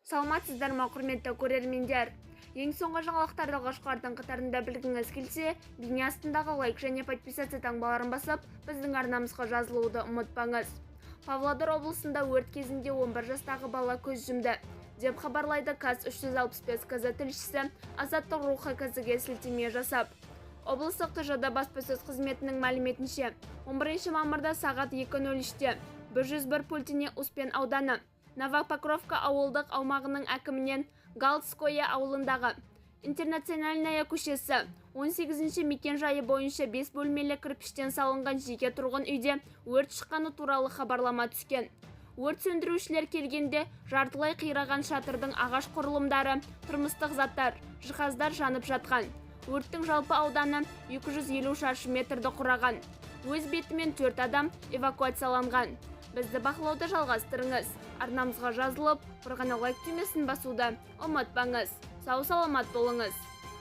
Саламатсыздар ма, құрметті көрермендер? Ең соңғы жаңалықтарды алғашқылардың қатарында білгіңіз келсе, бейне астындағы лайк және подписация таңбаларын басып, біздің арнамызға жазылуды ұмытпаңыз. Павлодар облысында өрт кезінде 11 жастағы бала көз жұмды, деп хабарлайды КАЗ 365 КЗ тілшісі Азаттық рухы КЗ-ге сілтеме жасап. Облыстық ТЖД баспасөз қызметінің мәліметінше, 11 мамырда сағат 2:03-те 101 пультіне Успен ауданы Новопокровка ауылдық аумағының әкімінен Галицкое ауылындағы Интернациональная көшесі 18-ші мекен жайы бойынша 5 бөлмелі кірпіштен салынған жеке тұрғын үйде өрт шыққаны туралы хабарлама түскен. Өрт сөндірушілер келгенде жартылай қираған шатырдың ағаш құрылымдары, тұрмыстық заттар, жиһаздар жанып жатқан. Өрттің жалпы ауданы 250 шаршы метрді құраған. Өз бетімен 4 адам эвакуацияланған. Бізді бақылауды жалғастырыңыз. Арнамызға жазылып, бір ғана лайк түймесін басуды ұмытпаңыз. Сау саламат болыңыз.